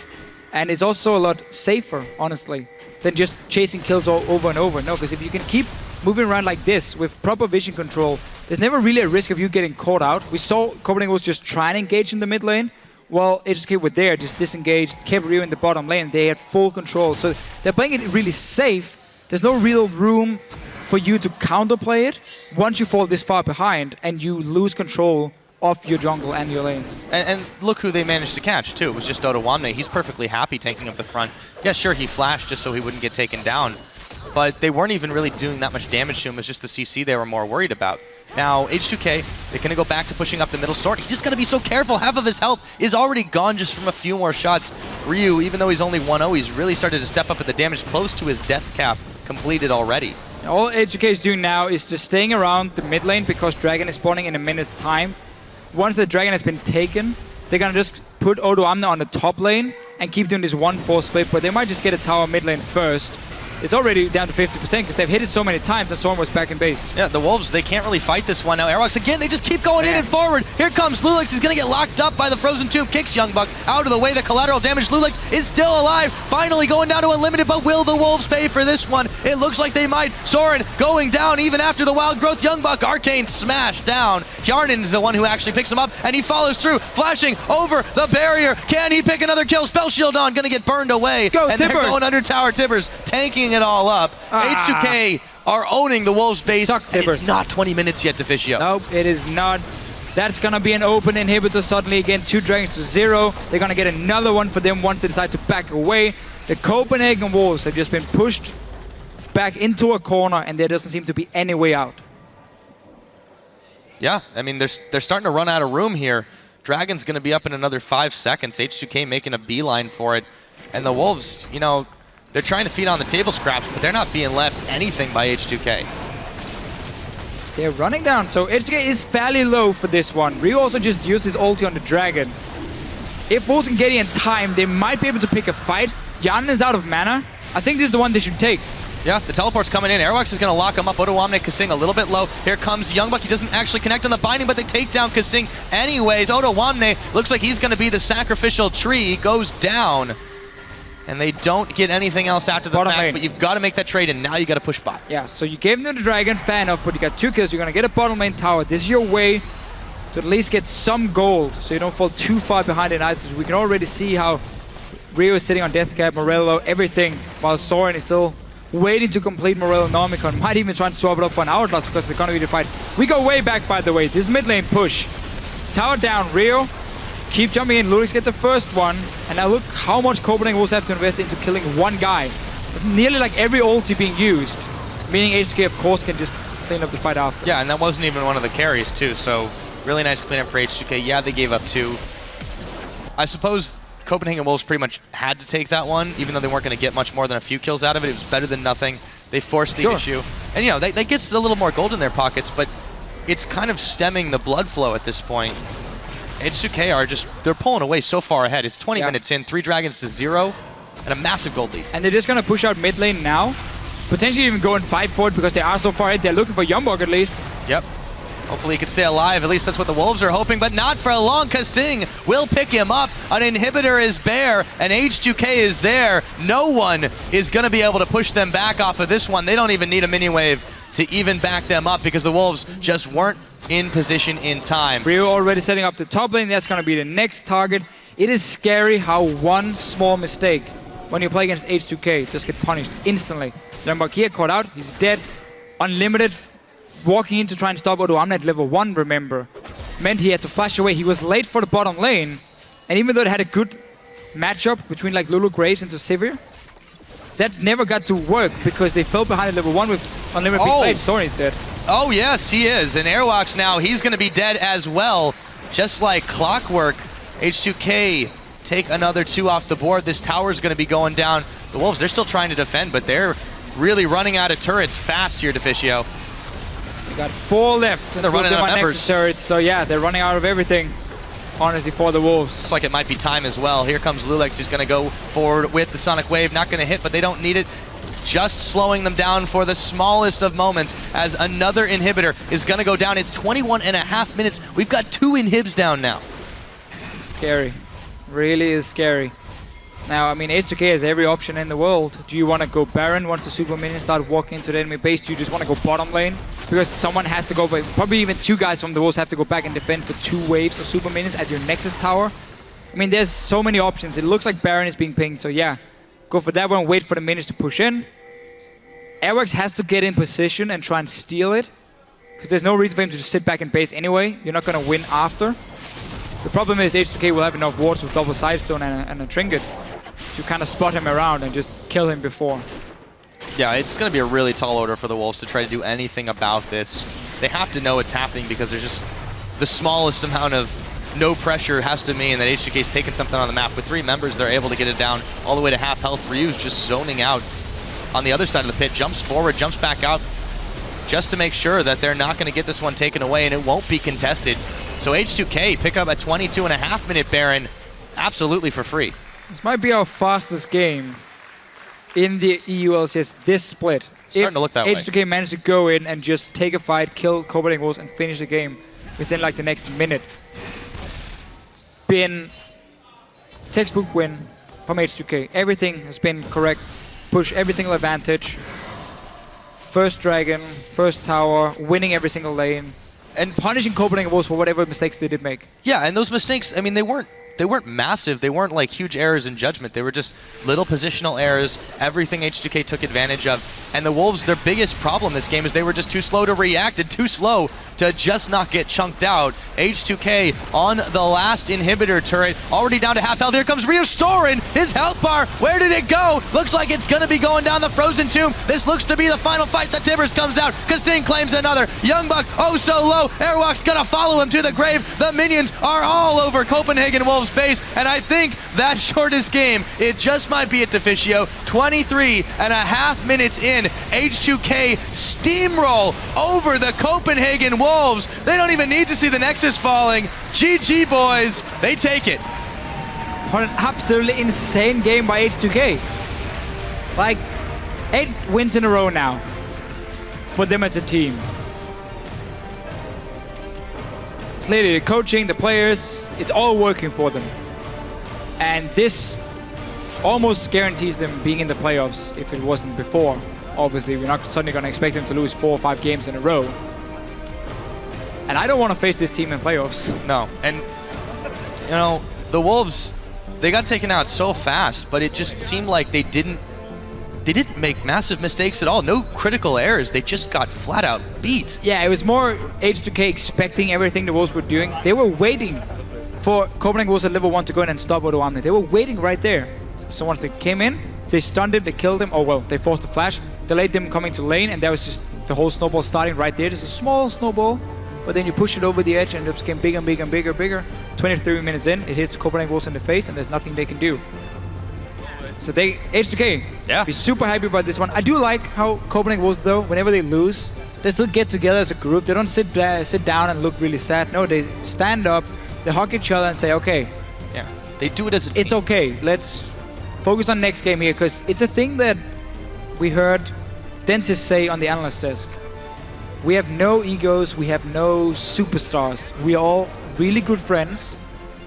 And it's also a lot safer, honestly, than just chasing kills over and over. No, because if you can keep moving around like this with proper vision control, there's never really a risk of you getting caught out. We saw Copenhagen was just trying to engage in the mid lane, while H2K were there, just disengaged, kept Ryu in the bottom lane. They had full control. So they're playing it really safe. There's no real room for you to counterplay it once you fall this far behind and you lose control of your jungle and your lanes. And look who they managed to catch, too. It was just Odoamne. He's perfectly happy taking up the front. Yeah, sure, he flashed just so he wouldn't get taken down, but they weren't even really doing that much damage to him. It was just the CC they were more worried about. Now, H2K, they're going to go back to pushing up the middle sword. He's just going to be so careful. Half of his health is already gone just from a few more shots. Ryu, even though he's only 1-0, he's really started to step up at the damage, close to his death cap completed already. All H2K is doing now is just staying around the mid lane because Dragon is spawning in a minute's time. Once the Dragon has been taken, they're going to just put Odoamne on the top lane and keep doing this 1-4 split, but they might just get a tower mid lane first. It's already down to 50% because they've hit it so many times and Soren was back in base. Yeah, the Wolves, they can't really fight this one. Now Airwalks again, they just keep going in and forward. Here comes Lulix. He's going to get locked up by the Frozen Tube. Kicks Youngbuck out of the way. The collateral damage. Lulix is still alive. Finally going down to unlimited, but will the Wolves pay for this one? It looks like they might. Soren going down even after the wild growth. Youngbuck, Arcane smashed down. Hjarnan is the one who actually picks him up, and he follows through, flashing over the barrier. Can he pick another kill? Spell shield on, going to get burned away. Go, and Tibbers. They're going under tower. Tibbers tanking it all up. H2K are owning the Wolves base, and it's not 20 minutes yet to Fischio. Nope, it is not. That's going to be an open inhibitor suddenly again. 2 dragons to 0. They're going to get another one for them once they decide to back away. The Copenhagen Wolves have just been pushed back into a corner, and there doesn't seem to be any way out. Yeah, I mean, they're starting to run out of room here. Dragon's going to be up in another 5 seconds. H2K making a beeline for it. And the Wolves, you know, they're trying to feed on the table scraps, but they're not being left anything by H2K. They're running down, so H2K is fairly low for this one. Ryu also just used his ulti on the Dragon. If Wolves can get in time, they might be able to pick a fight. Hjarnan is out of mana. I think this is the one they should take. Yeah, the teleport's coming in. Airwax is going to lock him up. Odoamne, Kasing a little bit low. Here comes Youngbuck. He doesn't actually connect on the binding, but they take down Kasing anyways. Odoamne looks like he's going to be the sacrificial tree. He goes down. And they don't get anything else after the fact, but you've got to make that trade, and now you got to push bot. Yeah, so you gave them the Dragon, fair enough, but you got 2 kills. You're going to get a bottom lane tower. This is your way to at least get some gold, so you don't fall too far behind in items. We can already see how Ryu is sitting on death cap, Morello, everything, while Soren is still waiting to complete Morello Nomicon. Might even try to swap it up for an hourglass because it's going to be the fight. We go way back, by the way. This mid lane push. Tower down, Ryu. Keep jumping in. Lulix get the first one. And now look how much Copenhagen Wolves have to invest into killing one guy. It's nearly like every ulti being used. Meaning H2K, of course, can just clean up the fight after. Yeah, and that wasn't even one of the carries, too. So really nice cleanup for H2K. Yeah, they gave up 2. I suppose Copenhagen Wolves pretty much had to take that one, even though they weren't going to get much more than a few kills out of it. It was better than nothing. They forced the issue. And, you know, they get a little more gold in their pockets, but it's kind of stemming the blood flow at this point. H2K are just, they're pulling away so far ahead. It's 20 minutes in, 3 dragons to 0, and a massive gold lead. And they're just going to push out mid lane now. Potentially even go and fight for it because they are so far ahead. They're looking for Youngbuck at least. Yep. Hopefully he can stay alive. At least that's what the Wolves are hoping, but not for long. Kasing will pick him up. An inhibitor is bare, and H2K is there. No one is going to be able to push them back off of this one. They don't even need a mini wave to even back them up because the Wolves just weren't in position in time. Rio already setting up the top lane. That's going to be the next target. It is scary how one small mistake when you play against H2K just get punished instantly. Jambak here caught out. He's dead. Unlimited. Walking in to try and stop Odoamne at level 1, remember, meant he had to flash away. He was late for the bottom lane, and even though it had a good matchup between like Lulu Graves into Sivir, that never got to work because they fell behind at level 1 with unlimited big blades. Tourney's dead. Oh yes, he is. And Airwalks now, he's going to be dead as well. Just like clockwork, H2K take another 2 off the board. This tower's going to be going down. The Wolves, they're still trying to defend, but they're really running out of turrets fast here, Deficio. They got 4 left. They're running out of members. Turrets, so yeah, they're running out of everything, honestly, for the Wolves. Looks like it might be time as well. Here comes Lulex, who's going to go forward with the Sonic Wave. Not going to hit, but they don't need it. Just slowing them down for the smallest of moments as another inhibitor is going to go down. It's 21.5 minutes. We've got 2 inhibs down now. Scary. Really is scary. Now, I mean, H2K has every option in the world. Do you want to go Baron once the super minions start walking into the enemy base? Do you just want to go bottom lane? Because someone has to go, probably even 2 guys from the Wolves have to go back and defend for 2 waves of super minions at your Nexus tower. I mean, there's so many options. It looks like Baron is being pinged, so yeah. Go for that one, wait for the minions to push in. Airwax has to get in position and try and steal it. Because there's no reason for him to just sit back in base anyway. You're not going to win after. The problem is H2K will have enough wards with double sidestone and a trinket to kind of spot him around and just kill him before. Yeah, it's going to be a really tall order for the Wolves to try to do anything about this. They have to know it's happening because there's just the smallest amount of no pressure has to mean that H2K's taking something on the map. With 3 members, they're able to get it down all the way to half health. Ryu's just zoning out on the other side of the pit, jumps forward, jumps back out, just to make sure that they're not going to get this one taken away and it won't be contested. So H2K pick up a 22.5 minute Baron absolutely for free. This might be our fastest game in the EU LCS this split. Starting to look that way. H2K managed to go in and just take a fight, kill Copenhagen Wolves and finish the game within like the next minute. It's been textbook win from H2K. Everything has been correct. Push every single advantage. First dragon, first tower, winning every single lane. And punishing Copenhagen Wolves for whatever mistakes they did make. Yeah, and those mistakes, I mean, they weren't massive. They weren't like huge errors in judgment. They were just little positional errors. Everything H2K took advantage of. And the Wolves, their biggest problem this game is they were just too slow to react and too slow to just not get chunked out. H2K on the last inhibitor turret, already down to half health. Here comes restoring his health bar. Where did it go? Looks like it's going to be going down the frozen tomb. This looks to be the final fight. The Tibbers comes out. Kasing claims another. Youngbuck, oh so low. Airwalk's going to follow him to the grave. The minions are all over Copenhagen Wolves base, and I think that shortest game, it just might be at Deficio. 23.5 minutes in, H2K steamroll over the Copenhagen Wolves. They don't even need to see the Nexus falling. GG boys, they take it. What an absolutely insane game by H2K. Like, 8 wins in a row now for them as a team. Clearly the coaching, the players, it's all working for them. And this almost guarantees them being in the playoffs if it wasn't before. Obviously, we're not suddenly going to expect them to lose 4 or 5 games in a row. And I don't want to face this team in playoffs. No, and you know, the Wolves, they got taken out so fast, but it just seemed like they didn't make massive mistakes at all. No critical errors. They just got flat out beat. Yeah, it was more H2K expecting everything the Wolves were doing. They were waiting for Copenhagen Wolves at level 1 to go in and stop Odoamne. They were waiting right there. So once they came in, they stunned him, they killed him. Oh well, they forced the flash, delayed them coming to lane, and that was just the whole snowball starting right there. Just a small snowball, but then you push it over the edge and it became bigger and bigger and bigger and bigger. 23 minutes in, it hits Copenhagen Wolves in the face, and there's nothing they can do. So they, H2K, be super happy about this one. I do like how Copenhagen Wolves, though, whenever they lose, they still get together as a group. They don't sit down and look really sad. No, they stand up, they hug each other and say, okay. Yeah, they do it as a team. It's okay, let's focus on next game here, because it's a thing that we heard dentists say on the analyst desk. We have no egos. We have no superstars. We are all really good friends.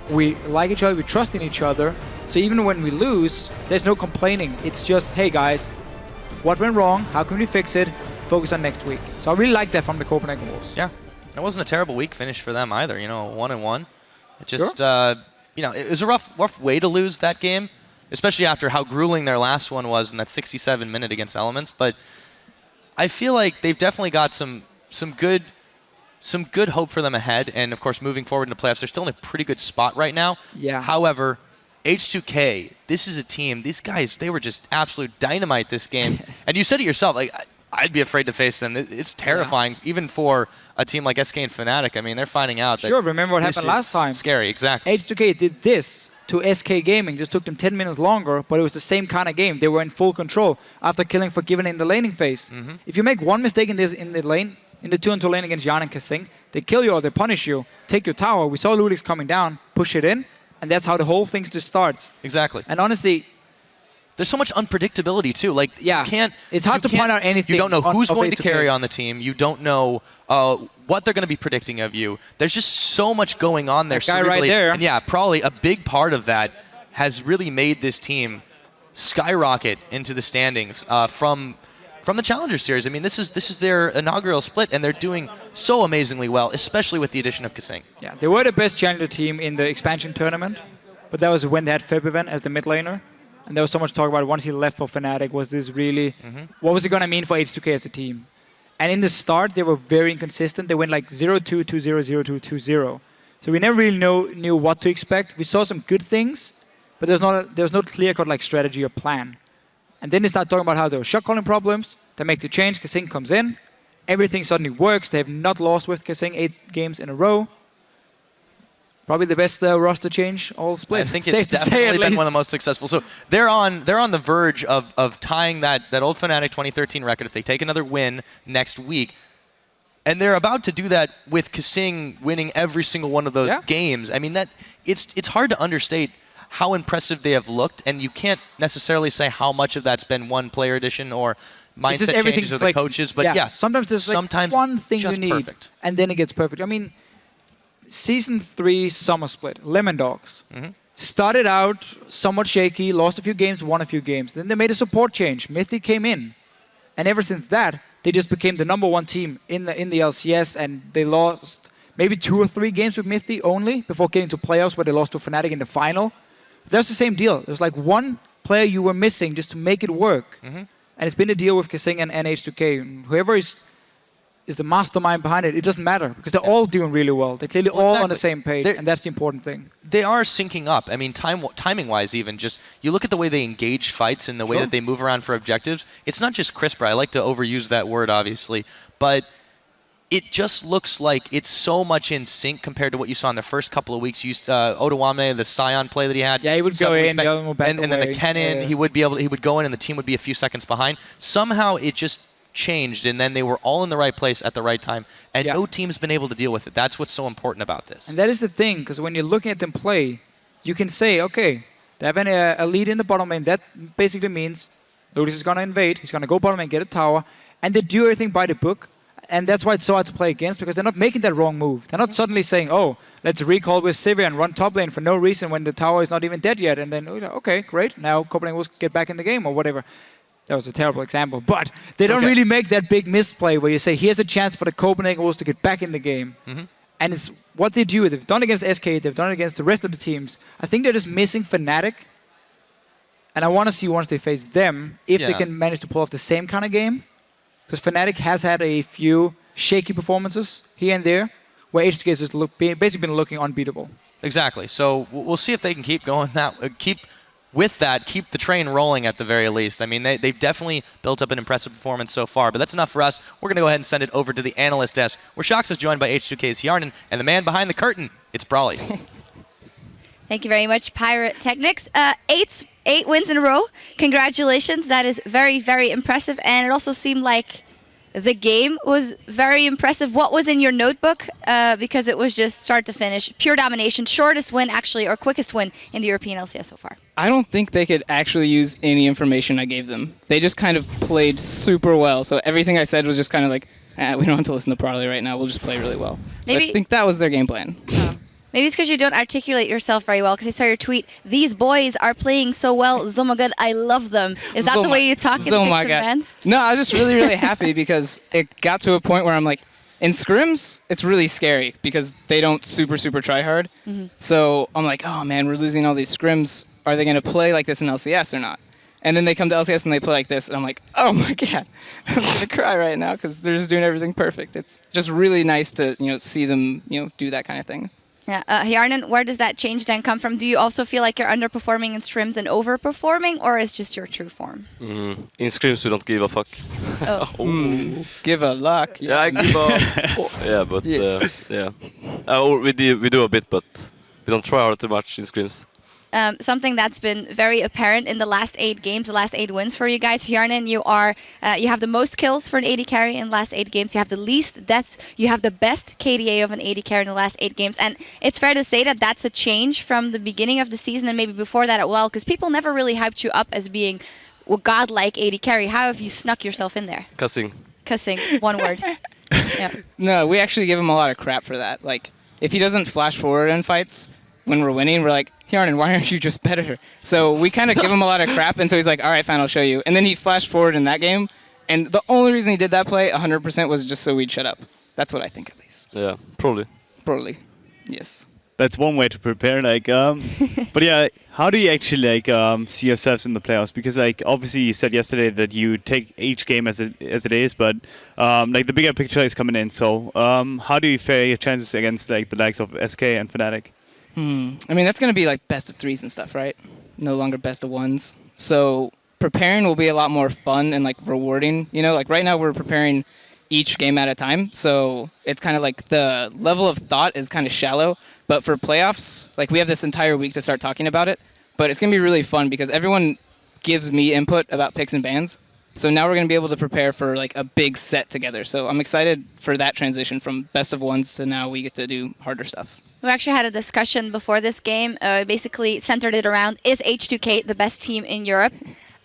We like each other. We trust in each other. So even when we lose, there's no complaining. It's just, hey guys, what went wrong? How can we fix it? Focus on next week. So I really like that from the Copenhagen Wolves. Yeah, it wasn't a terrible week finish for them either. 1-1. It just, it was a rough way to lose that game, especially after how grueling their last one was in that 67-minute against Elements. But I feel like they've definitely got some good hope for them ahead. And of course, moving forward into playoffs, they're still in a pretty good spot right now. Yeah. However, H2K, this is a team. These guys, they were just absolute dynamite this game. And you said it yourself, like, I'd be afraid to face them. It's terrifying, even for a team like SK and Fnatic. I mean, they're finding out that. Sure, remember what happened last time? Scary, exactly. H2K did this to SK Gaming. Just took them 10 minutes longer, but it was the same kind of game. They were in full control after killing Forgiven in the laning phase. If you make one mistake in the lane, in the 2-on-2 lane against Jan and Kasing, they kill you or they punish you, take your tower. We saw Ludix coming down, push it in, and that's how the whole thing just starts. Exactly. And honestly, there's so much unpredictability too. Like, yeah, it's hard to point out anything. You don't know who's going to H2K. carry on the team. You don't know what they're going to be predicting of you. There's just so much going on there. That guy right there. And yeah, probably a big part of that has really made this team skyrocket into the standings from the Challenger Series. I mean, this is their inaugural split, and they're doing so amazingly well, especially with the addition of Kasing. Yeah, they were the best Challenger team in the expansion tournament, but that was when they had Febiven as the mid laner. And there was so much talk about it once he left for Fnatic. Was this really... What was it going to mean for H2K as a team? And in the start, they were very inconsistent. They went like 0-2, 2-0, 0-2, 2-0. So we never really knew what to expect. We saw some good things, but there was no clear-cut like strategy or plan. And then they start talking about how there were shot-calling problems. They make the change. Kasing comes in. Everything suddenly works. They have not lost with Kasing 8 games in a row. Probably the best roster change all split. I think it's definitely been one of the most successful. So they're on the verge of tying that old Fnatic 2013 record if they take another win next week. And they're about to do that with Kasing winning every single one of those games. I mean, it's hard to understate how impressive they have looked, and you can't necessarily say how much of that's been one player addition or mindset changes of the coaches. But yeah, sometimes there's like one thing you need, perfect. And then it gets perfect. I mean, Season 3 summer split, Lemon Dogs. Started out somewhat shaky, lost a few games, won a few games. Then they made a support change. Mythic came in. And ever since that, they just became the #1 team in the LCS, and they lost maybe 2 or 3 games with Mythic only before getting to playoffs where they lost to Fnatic in the final. That's the same deal. There's like one player you were missing just to make it work. And it's been a deal with Kasing and H2K. Whoever is the mastermind behind it, it doesn't matter because they're all doing really well. They're clearly all on the same page, and that's the important thing. They are syncing up. I mean, timing-wise even, just you look at the way they engage fights and the way that they move around for objectives. It's not just crisper. I like to overuse that word, obviously, but it just looks like it's so much in sync compared to what you saw in the first couple of weeks. Otawame, the Scion play that he had. Yeah, he would go in, the other one back and then the Kennen, he would go in, and the team would be a few seconds behind. Somehow it just changed, and then they were all in the right place at the right time, and no team's been able to deal with it. That's what's so important about this. And that is the thing, because when you're looking at them play, you can say, okay, they have a lead in the bottom lane. That basically means Ludix is going to invade. He's going to go bottom lane, get a tower, and they do everything by the book. And that's why it's so hard to play against, because they're not making that wrong move. They're not suddenly saying, oh, let's recall with Sivir and run top lane for no reason when the tower is not even dead yet. And then, okay, great, now Copenhagen will get back in the game or whatever. That was a terrible example. But they don't really make that big misplay where you say, here's a chance for the Copenhagen Wolves to get back in the game. And it's what they do. They've done it against SK. They've done it against the rest of the teams. I think they're just missing Fnatic. And I want to see once they face them, if they can manage to pull off the same kind of game. Because Fnatic has had a few shaky performances here and there, where H2K has just basically been looking unbeatable. Exactly. So we'll see if they can keep going keep the train rolling at the very least. I mean, they've definitely built up an impressive performance so far, but that's enough for us. We're going to go ahead and send it over to the analyst desk, where Shox is joined by H2K's Hjarnan, and the man behind the curtain, it's Brawley. Thank you very much, Pirate Technics. 8 wins in a row. Congratulations. That is very, very impressive. And it also seemed like the game was very impressive. What was in your notebook? Because it was just start to finish, pure domination, shortest win actually, or quickest win in the European LCS so far. I don't think they could actually use any information I gave them. They just kind of played super well. So everything I said was just kind of like, we don't have to listen to Parley right now. We'll just play really well. So I think that was their game plan. Maybe it's because you don't articulate yourself very well, because I saw your tweet, these boys are playing so well, so my god, I love them. Is that the way you talk in picks and bans? No, I was just really, really happy because it got to a point where I'm like, in scrims, it's really scary because they don't super try hard. So I'm like, oh man, we're losing all these scrims. Are they going to play like this in LCS or not? And then they come to LCS and they play like this, and I'm like, oh my god, I'm going to cry right now because they're just doing everything perfect. It's just really nice to see them do that kind of thing. Yeah, Hjarnan, where does that change then come from? Do you also feel like you're underperforming in scrims and overperforming, or is just your true form? In scrims we don't give a fuck. Give a luck. Yeah, I give a... yeah, but yes. yeah. We do a bit, but we don't try hard too much in scrims. Something that's been very apparent in the last 8 games, the last 8 wins for you guys. Hjarnan, you have the most kills for an AD carry in the last 8 games. You have the least deaths. You have the best KDA of an AD carry in the last 8 games. And it's fair to say that that's a change from the beginning of the season and maybe before that as well, because people never really hyped you up as being a godlike AD carry. How have you snuck yourself in there? Cussing. Cussing, one word. Yeah. No, we actually give him a lot of crap for that. Like, if he doesn't flash forward in fights when we're winning, we're like, Hjarnan, why aren't you just better? So we kind of give him a lot of crap, and so he's like, all right, fine, I'll show you. And then he flashed forward in that game, and the only reason he did that play 100% was just so we'd shut up. That's what I think, at least. Yeah, probably. Probably, yes. That's one way to prepare, but yeah, how do you actually see yourselves in the playoffs? Because obviously you said yesterday that you take each game as it is, but the bigger picture is coming in. So how do you fare your chances against the likes of SK and Fnatic? I mean, that's going to be like best of 3s and stuff, right? No longer best of 1s. So preparing will be a lot more fun and rewarding. Right now we're preparing each game at a time. So it's kind of like the level of thought is kind of shallow. But for playoffs, we have this entire week to start talking about it. But it's going to be really fun because everyone gives me input about picks and bans. So now we're going to be able to prepare for a big set together. So I'm excited for that transition from best of 1s to now we get to do harder stuff. We actually had a discussion before this game, basically centered it around, is H2K the best team in Europe?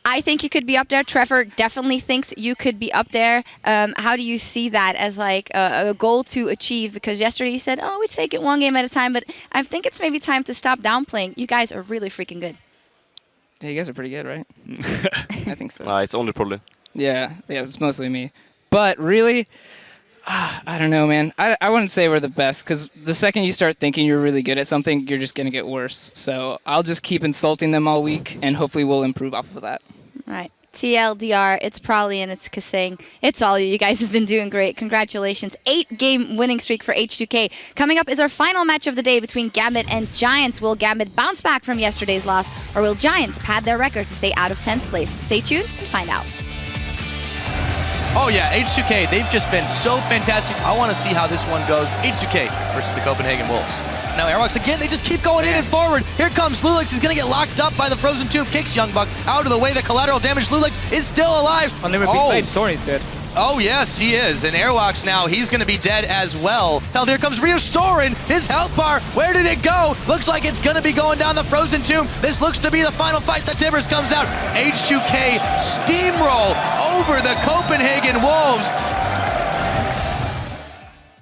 I think you could be up there. Trevor definitely thinks you could be up there. How do you see that as a goal to achieve? Because yesterday you said, we take it one game at a time, but I think it's maybe time to stop downplaying. You guys are really freaking good. Yeah, you guys are pretty good, right? I think so. It's only probably. Yeah, it's mostly me. But really... I don't know, man. I wouldn't say we're the best, because the second you start thinking you're really good at something, you're just going to get worse. So I'll just keep insulting them all week, and hopefully we'll improve off of that. All right. TLDR, it's Parley and it's Kasing. It's all you. You guys have been doing great. Congratulations. 8-game winning streak for H2K. Coming up is our final match of the day between Gambit and Giants. Will Gambit bounce back from yesterday's loss, or will Giants pad their record to stay out of 10th place? Stay tuned and find out. Oh yeah, H2K, they've just been so fantastic. I want to see how this one goes. H2K versus the Copenhagen Wolves. Now Airwalks again, they just keep going in and forward. Here comes Lulix, he's gonna get locked up by the Frozen Tomb. Kicks Youngbuck out of the way, the collateral damage. Lulix is still alive. Unlimited played, Story's dead. Oh yes, he is. And Airwalks now, he's gonna be dead as well. Hell, there comes Rio Storin, his health bar. Where did it go? Looks like it's gonna be going down the Frozen Tomb. This looks to be the final fight. The Timbers comes out. H2K steamroll over the Copenhagen Wolves.